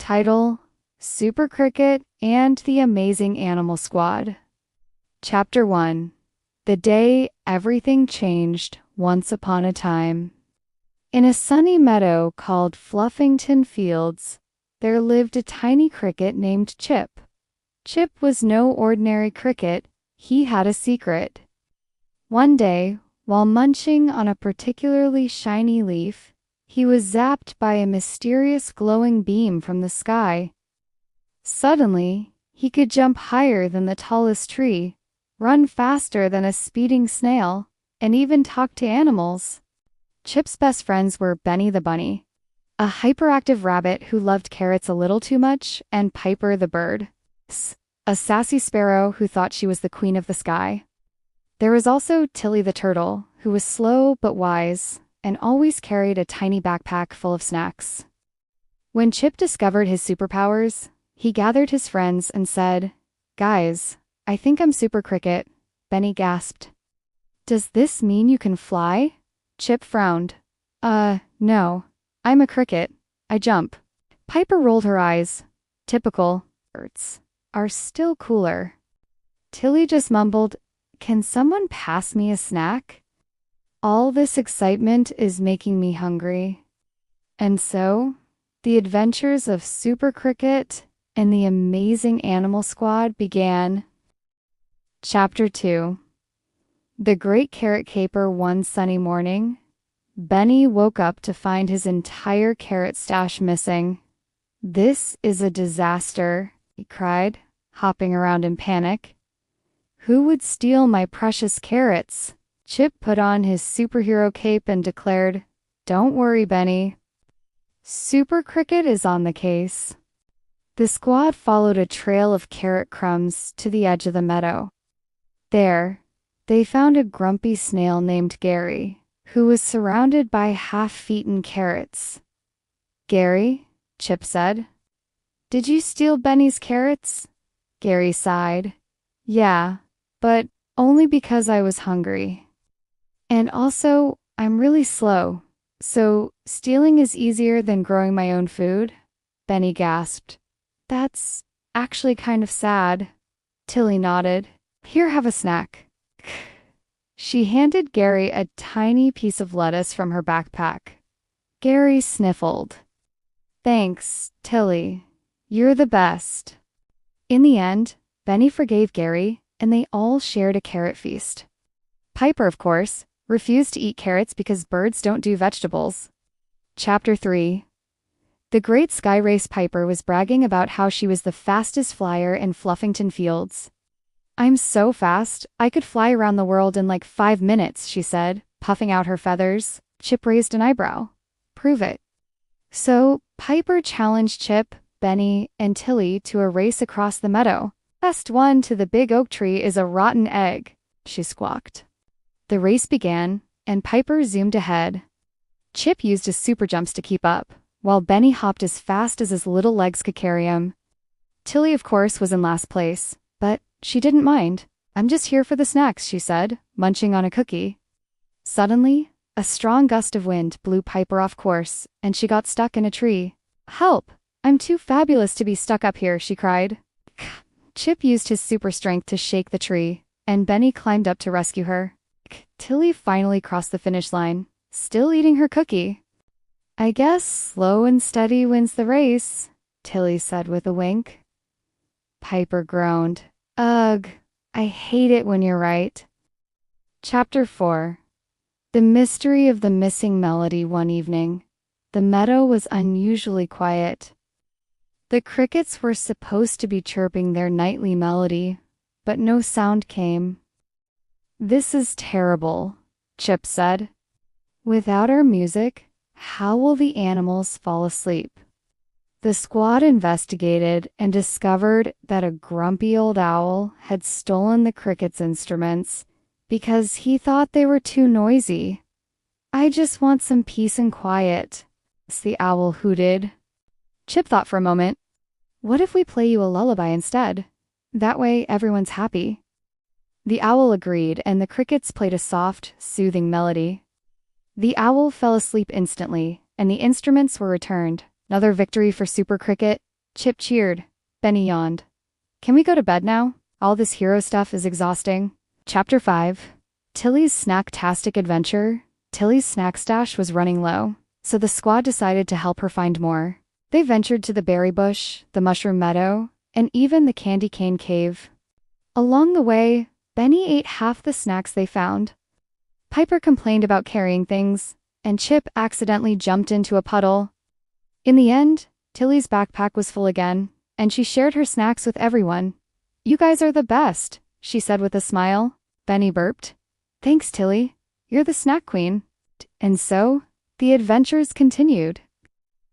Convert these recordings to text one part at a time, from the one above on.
Title: Super Cricket and the Amazing Animal Squad. Chapter 1. The Day Everything Changed Once Upon a Time. In a sunny meadow called Fluffington Fields, there lived a tiny cricket named Chip. Chip was no ordinary cricket, he had a secret. One day, while munching on a particularly shiny leaf, he was zapped by a mysterious glowing beam from the sky. Suddenly, he could jump higher than the tallest tree, run faster than a speeding snail, and even talk to animals. Chip's best friends were Benny the bunny, a hyperactive rabbit who loved carrots a little too much, and Piper the bird, a sassy sparrow who thought she was the queen of the sky. There was also Tilly the turtle, who was slow but wise, and always carried a tiny backpack full of snacks. When Chip discovered his superpowers, he gathered his friends and said, "Guys, I think I'm Super Cricket." Benny gasped. "Does this mean you can fly?" Chip frowned. No. I'm a cricket. I jump." Piper rolled her eyes. Typical. Birds are still cooler. Tilly just mumbled, "Can someone pass me a snack? All this excitement is making me hungry." And so, the adventures of Super Cricket and the Amazing Animal Squad began. Chapter 2. The Great Carrot Caper. One sunny morning, Benny woke up to find his entire carrot stash missing. "This is a disaster," he cried, hopping around in panic. "Who would steal my precious carrots?" Chip put on his superhero cape and declared, "Don't worry, Benny. Super Cricket is on the case." The squad followed a trail of carrot crumbs to the edge of the meadow. There, they found a grumpy snail named Gary, who was surrounded by half-eaten carrots. "Gary," Chip said, "did you steal Benny's carrots?" Gary sighed. "Yeah, but only because I was hungry. And also, I'm really slow, so stealing is easier than growing my own food." Benny gasped. "That's actually kind of sad." Tilly nodded. "Here, have a snack." She handed Gary a tiny piece of lettuce from her backpack. Gary sniffled. "Thanks, Tilly. You're the best." In the end, Benny forgave Gary, and they all shared a carrot feast. Piper, of course, refused to eat carrots because birds don't do vegetables. Chapter 3. The Great Sky Race. Piper was bragging about how she was the fastest flyer in Fluffington Fields. "I'm so fast, I could fly around the world in like 5 minutes, she said, puffing out her feathers. Chip raised an eyebrow. "Prove it." So, Piper challenged Chip, Benny, and Tilly to a race across the meadow. "Best one to the big oak tree is a rotten egg," she squawked. The race began, and Piper zoomed ahead. Chip used his super jumps to keep up, while Benny hopped as fast as his little legs could carry him. Tilly, of course, was in last place, but she didn't mind. "I'm just here for the snacks," she said, munching on a cookie. Suddenly, a strong gust of wind blew Piper off course, and she got stuck in a tree. "Help! I'm too fabulous to be stuck up here," she cried. Chip used his super strength to shake the tree, and Benny climbed up to rescue her. Tilly finally crossed the finish line, still eating her cookie. "I guess slow and steady wins the race," Tilly said with a wink. Piper groaned. "Ugh, I hate it when you're right." Chapter 4. The Mystery of the Missing Melody. One evening, the meadow was unusually quiet. The crickets were supposed to be chirping their nightly melody, but no sound came. "This is terrible," Chip said. "Without our music, how will the animals fall asleep?" The squad investigated and discovered that a grumpy old owl had stolen the crickets' instruments because he thought they were too noisy. "I just want some peace and quiet," the owl hooted. Chip thought for a moment. "What if we play you a lullaby instead? That way everyone's happy." The owl agreed, and the crickets played a soft, soothing melody. The owl fell asleep instantly, and the instruments were returned. Another victory for Super Cricket, Chip cheered. Benny yawned. Can we go to bed now? All this hero stuff is exhausting. Chapter 5. Tilly's Snacktastic Adventure. Tilly's snack stash was running low, so the squad decided to help her find more. They ventured to the berry bush, the mushroom meadow, and even the candy cane cave. Along the way, Benny ate half the snacks they found. Piper complained about carrying things, and Chip accidentally jumped into a puddle. In the end, Tilly's backpack was full again, and she shared her snacks with everyone. "You guys are the best," she said with a smile. Benny burped. "Thanks, Tilly. You're the snack queen." And so, the adventures continued.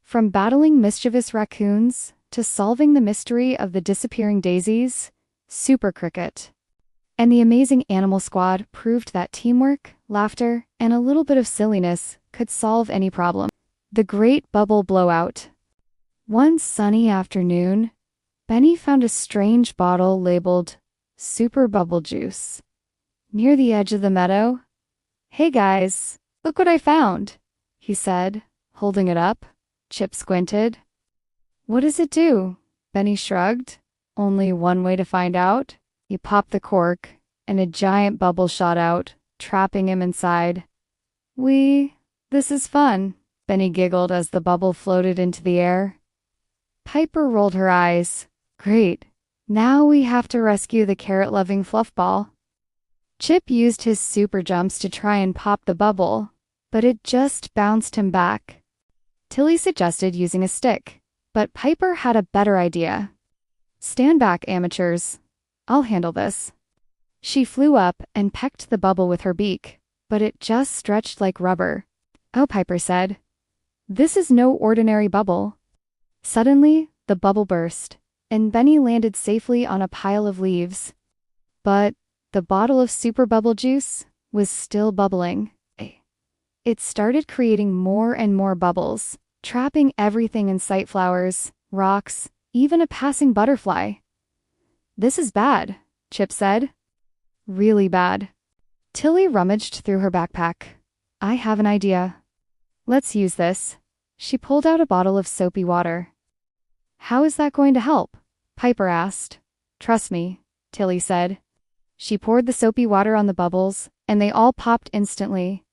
From battling mischievous raccoons to solving the mystery of the disappearing daisies, Super Cricket and the amazing animal squad proved that teamwork, laughter, and a little bit of silliness could solve any problem. The Great Bubble Blowout. One sunny afternoon, Benny found a strange bottle labeled Super Bubble Juice near the edge of the meadow. "Hey guys, look what I found," he said, holding it up. Chip squinted. "What does it do?" Benny shrugged. "Only one way to find out." He popped the cork, and a giant bubble shot out, trapping him inside. This is fun," Benny giggled as the bubble floated into the air. Piper rolled her eyes. "Great. Now we have to rescue the carrot-loving fluffball." Chip used his super jumps to try and pop the bubble, but it just bounced him back. Tilly suggested using a stick, but Piper had a better idea. "Stand back, amateurs. I'll handle this." She flew up and pecked the bubble with her beak, but it just stretched like rubber. "Oh," Piper said. "This is no ordinary bubble." Suddenly, the bubble burst, and Benny landed safely on a pile of leaves. But the bottle of Super Bubble Juice was still bubbling. It started creating more and more bubbles, trapping everything in sight: flowers, rocks, even a passing butterfly. "This is bad," Chip said. "Really bad." Tilly rummaged through her backpack. "I have an idea. Let's use this." She pulled out a bottle of soapy water. "How is that going to help?" Piper asked. "Trust me," Tilly said. She poured the soapy water on the bubbles, and they all popped instantly.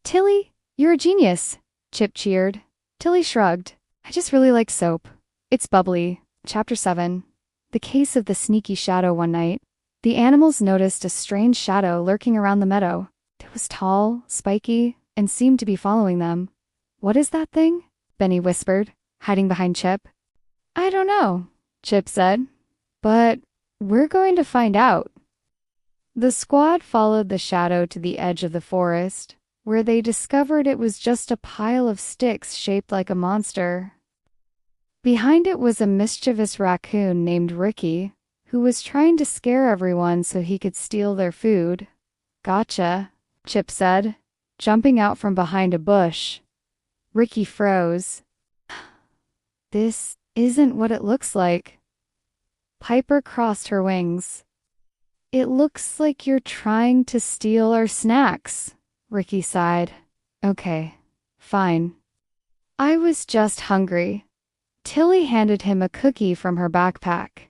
"Tilly, you're a genius," Chip cheered. Tilly shrugged. "I just really like soap. It's bubbly." Chapter 7. The Case of the Sneaky Shadow. One night, the animals noticed a strange shadow lurking around the meadow. It was tall, spiky, and seemed to be following them. "What is that thing?" Benny whispered, hiding behind Chip. "I don't know," Chip said. "But we're going to find out." The squad followed the shadow to the edge of the forest, where they discovered it was just a pile of sticks shaped like a monster. Behind it was a mischievous raccoon named Ricky, who was trying to scare everyone so he could steal their food. "Gotcha," Chip said, jumping out from behind a bush. Ricky froze. "This isn't what it looks like." Piper crossed her wings. "It looks like you're trying to steal our snacks," Ricky sighed. "Okay, fine. I was just hungry." Tilly handed him a cookie from her backpack.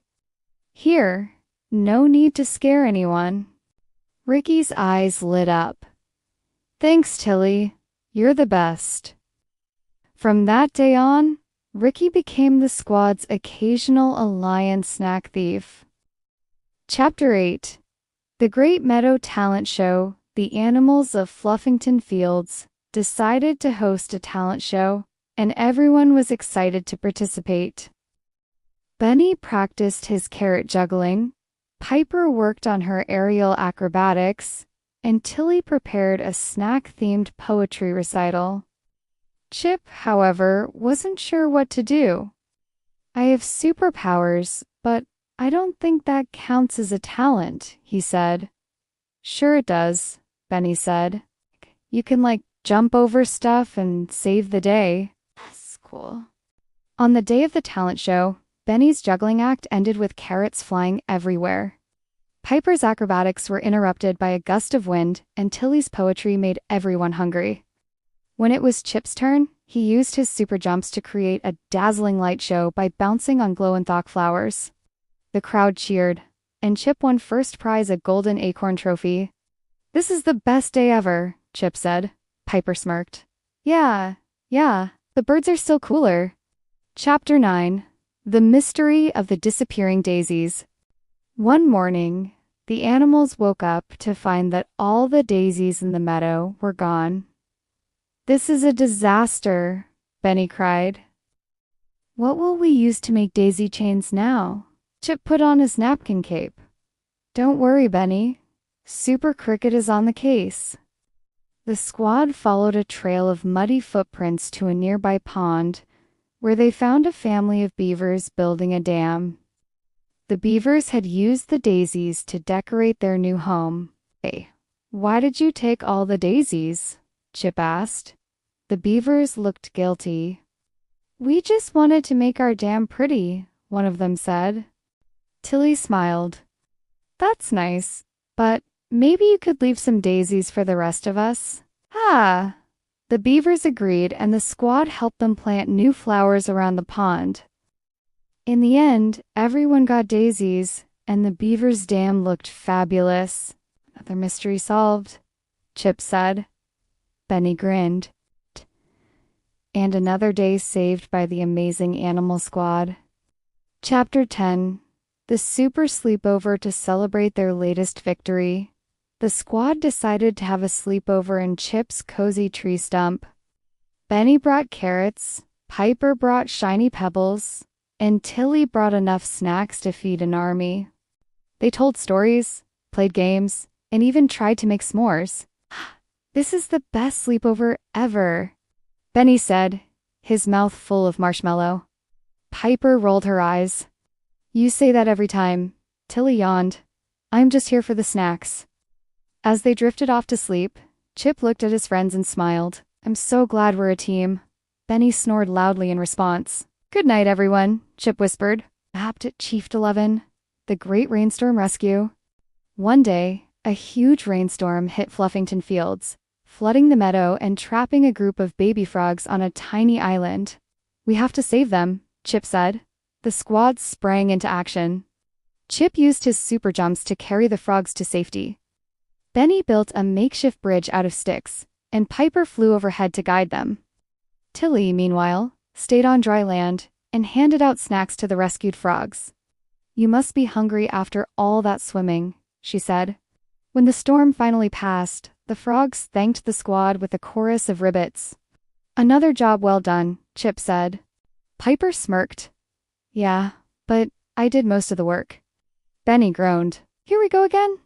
"Here, no need to scare anyone." Ricky's eyes lit up. "Thanks, Tilly. You're the best." From that day on, Ricky became the squad's occasional alliance snack thief. Chapter 8. The Great Meadow Talent Show. The animals of Fluffington Fields decided to host a talent show, and everyone was excited to participate. Benny practiced his carrot juggling, Piper worked on her aerial acrobatics, and Tilly prepared a snack-themed poetry recital. Chip, however, wasn't sure what to do. "I have superpowers, but I don't think that counts as a talent," he said. "Sure it does," Benny said. "You can, jump over stuff and save the day." That's cool. On the day of the talent show, Benny's juggling act ended with carrots flying everywhere. Piper's acrobatics were interrupted by a gust of wind, and Tilly's poetry made everyone hungry. When it was Chip's turn, He used his super jumps to create a dazzling light show by bouncing on glow-in-the-dark flowers. The crowd cheered, and Chip won first prize, a golden acorn trophy. "This is the best day ever," Chip said. Piper smirked. Yeah, the birds are still cooler." Chapter 9. The Mystery of the Disappearing Daisies. One morning, the animals woke up to find that all the daisies in the meadow were gone. "This is a disaster," Benny cried. "What will we use to make daisy chains now?" Chip put on his napkin cape. "Don't worry, Benny. Super Cricket is on the case." The squad followed a trail of muddy footprints to a nearby pond, where they found a family of beavers building a dam. The beavers had used the daisies to decorate their new home. "Hey, why did you take all the daisies?" Chip asked. The beavers looked guilty. "We just wanted to make our dam pretty," one of them said. Tilly smiled. "That's nice, but maybe you could leave some daisies for the rest of us." "Ah!" The beavers agreed, and the squad helped them plant new flowers around the pond. In the end, everyone got daisies, and the beavers' dam looked fabulous. "Another mystery solved," Chip said. Benny grinned. And another day saved by the amazing animal squad. Chapter 10. The Super Sleepover to celebrate their latest victory. The squad decided to have a sleepover in Chip's cozy tree stump. Benny brought carrots, Piper brought shiny pebbles, and Tilly brought enough snacks to feed an army. They told stories, played games, and even tried to make s'mores. "This is the best sleepover ever," Benny said, his mouth full of marshmallow. Piper rolled her eyes. "You say that every time," Tilly yawned. "I'm just here for the snacks." As they drifted off to sleep, Chip looked at his friends and smiled. "I'm so glad we're a team." Benny snored loudly in response. "Good night, everyone," Chip whispered. Apt at Chief 11, the Great Rainstorm Rescue. One day, a huge rainstorm hit Fluffington Fields, flooding the meadow and trapping a group of baby frogs on a tiny island. "We have to save them," Chip said. The squad sprang into action. Chip used his super jumps to carry the frogs to safety. Benny built a makeshift bridge out of sticks, and Piper flew overhead to guide them. Tilly, meanwhile, stayed on dry land and handed out snacks to the rescued frogs. "You must be hungry after all that swimming," she said. When the storm finally passed, the frogs thanked the squad with a chorus of ribbits. "Another job well done," Chip said. Piper smirked. "Yeah, but I did most of the work." Benny groaned. "Here we go again?"